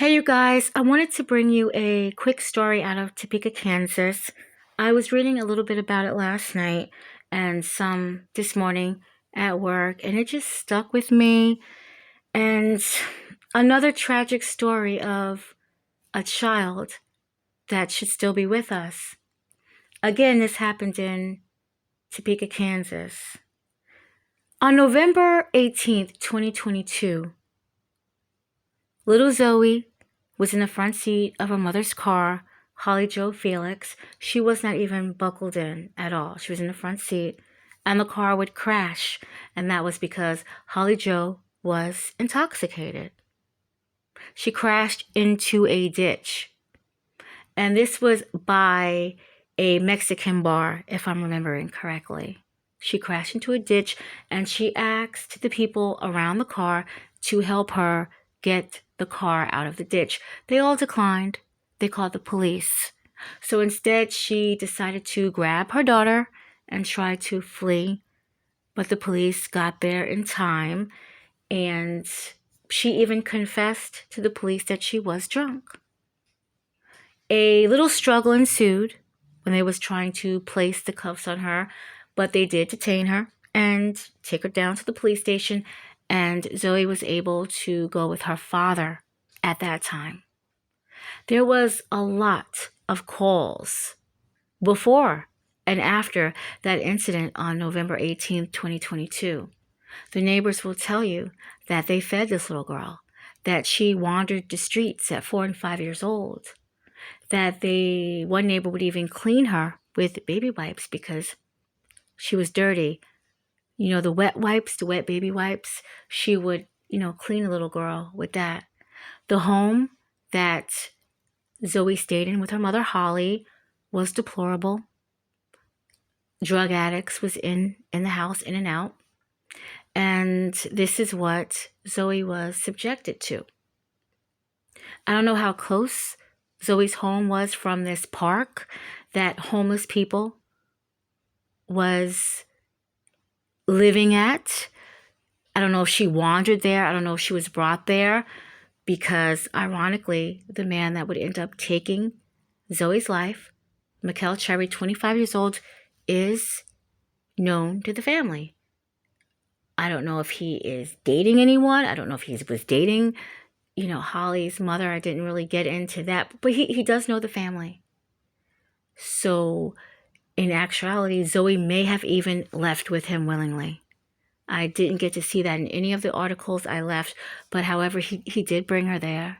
Hey, you guys, I wanted to bring you a quick story out of Topeka, Kansas. I was reading a little bit about it last night and some this morning at work, and it just stuck with me. And another tragic story of a child that should still be with us. Again, this happened in Topeka, Kansas. On November 18th, 2022, little Zoe was in the front seat of her mother's car, Holly Joe Felix. She was not even buckled in at all. She was in the front seat, and the car would crash, and that was because Holly Joe was intoxicated. She crashed into a ditch, and this was by a Mexican bar, if I'm remembering correctly. She crashed into a ditch, and she asked the people around the car to help her get the car out of the ditch. They all declined. They called the police. So instead, she decided to grab her daughter and try to flee. But the police got there in time, and she even confessed to the police that she was drunk. A little struggle ensued when they was trying to place the cuffs on her, but they did detain her and take her down to the police station, and Zoe was able to go with her father at that time. There was a lot of calls before and after that incident on November 18th, 2022. The neighbors will tell you that they fed this little girl, that she wandered the streets at 4 and 5 years old, that one neighbor would even clean her with baby wipes because she was dirty. You know, the wet wipes, the wet baby wipes, she would, clean the little girl with that. The home that Zoe stayed in with her mother, Holly, was deplorable. Drug addicts was in the house, in and out. And this is what Zoe was subjected to. I don't know how close Zoe's home was from this park that homeless people was living at. I don't know if she wandered there. I don't know if she was brought there because, ironically, the man that would end up taking Zoe's life, Mickel Cherry, 25 years old, is known to the family. I don't know if he is dating anyone. I don't know if he was dating, Holly's mother. I didn't really get into that, but he does know the family. So in actuality, Zoe may have even left with him willingly. I didn't get to see that in any of the articles I left, but however, he did bring her there.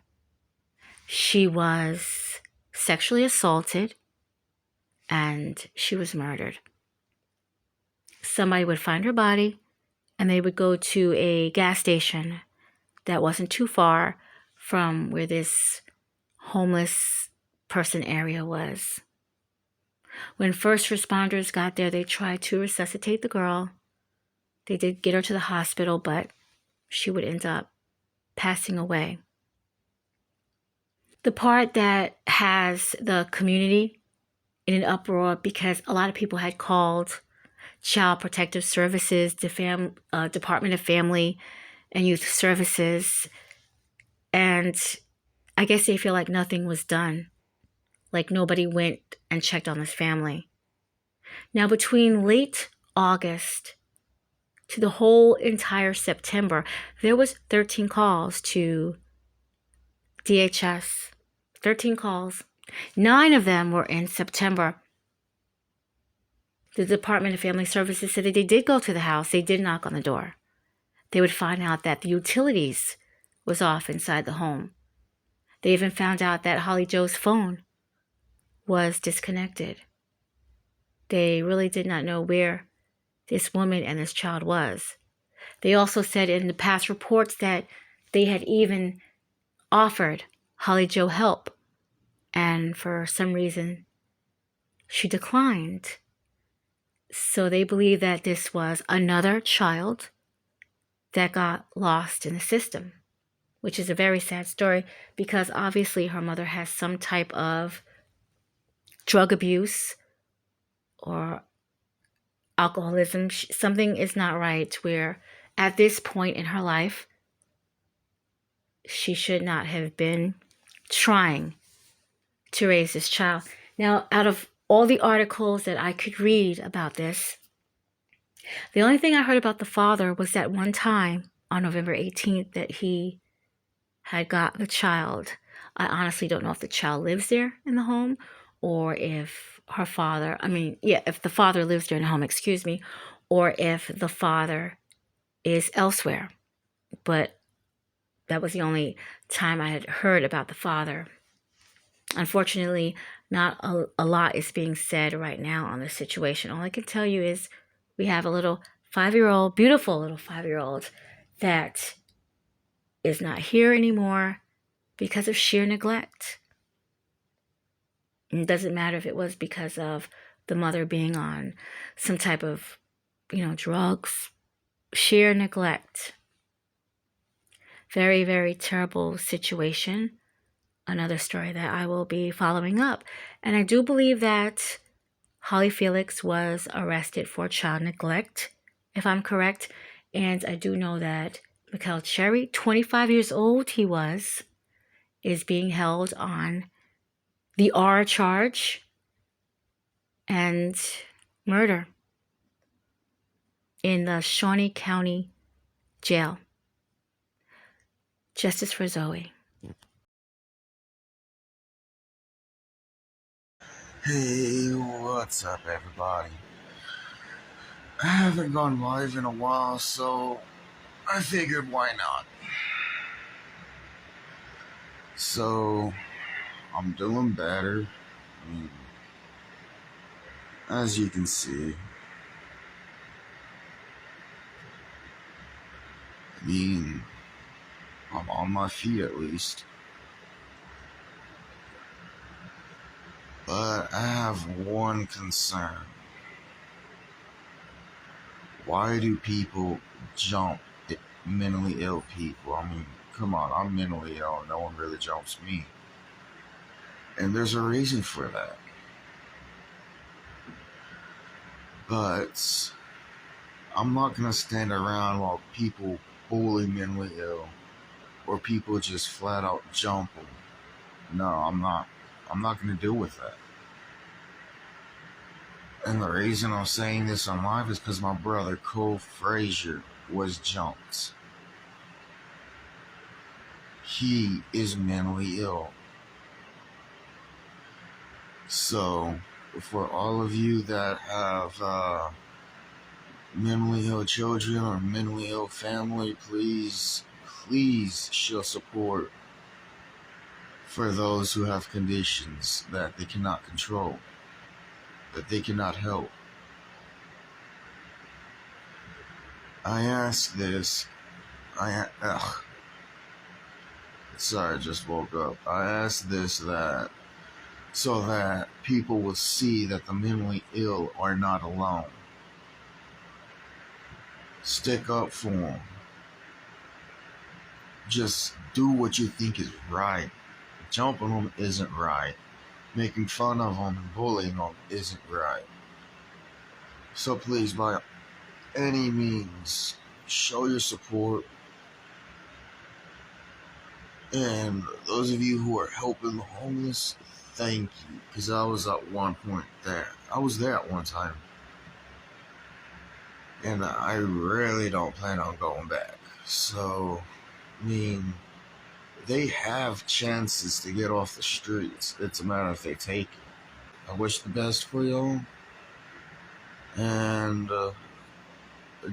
She was sexually assaulted and she was murdered. Somebody would find her body and they would go to a gas station that wasn't too far from where this homeless person area was. When first responders got there, they tried to resuscitate the girl. They did get her to the hospital, but she would end up passing away. The part that has the community in an uproar because a lot of people had called Child Protective Services, the Department of Family and Youth Services, and I guess they feel like nothing was done, like nobody went and checked on this family. Now, between late August to the whole entire September, there was 13 calls to DHS. 13 calls. 9 of them were in September. The Department of Family Services said that they did go to the house. They did knock on the door. They would find out that the utilities was off inside the home. They even found out that Holly Joe's phone was disconnected. They really did not know where this woman and this child was. They also said in the past reports that they had even offered Holly Joe help, and for some reason she declined. So they believe that this was another child that got lost in the system, which is a very sad story because obviously her mother has some type of drug abuse or alcoholism. Something is not right where at this point in her life, she should not have been trying to raise this child. Now, out of all the articles that I could read about this, the only thing I heard about the father was that one time on November 18th that he had got the child. I honestly don't know if the child lives there in the home or if her father, if the father lives there in the home, excuse me, or if the father is elsewhere. But that was the only time I had heard about the father. Unfortunately, not a lot is being said right now on this situation. All I can tell you is we have a little 5-year-old, beautiful little 5-year-old that is not here anymore because of sheer neglect. And it doesn't matter if it was because of the mother being on some type of, drugs, sheer neglect. Very, very terrible situation. Another story that I will be following up. And I do believe that Holly Felix was arrested for child neglect, if I'm correct. And I do know that Mickel Cherry, 25 years old he was, is being held on the R charge and murder in the Shawnee County Jail. Justice for Zoey. Hey, what's up, everybody? I haven't gone live in a while, so I figured why not. So, I'm doing better. As you can see. I'm on my feet at least. But I have one concern. Why do people jump at mentally ill people? Come on, I'm mentally ill. No one really jumps me. And there's a reason for that. But I'm not going to stand around while people bully mentally ill or people just flat out jump them. No, I'm not. I'm not going to deal with that. And the reason I'm saying this on live is because my brother Cole Frazier was jumped. He is mentally ill. So, for all of you that have mentally ill children or mentally ill family, please show support for those who have conditions that they cannot control, that they cannot help. I ask this, sorry, I just woke up. I ask this so that people will see that the mentally ill are not alone. Stick up for them. Just do what you think is right. Jumping them isn't right. Making fun of them and bullying them isn't right. So please, by any means, show your support. And those of you who are helping the homeless, thank you. Because I was at one point there. I was there at one time. And I really don't plan on going back. So, they have chances to get off the streets. It's a matter if they take it. I wish the best for y'all. And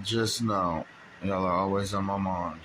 just know, y'all are always on my mind.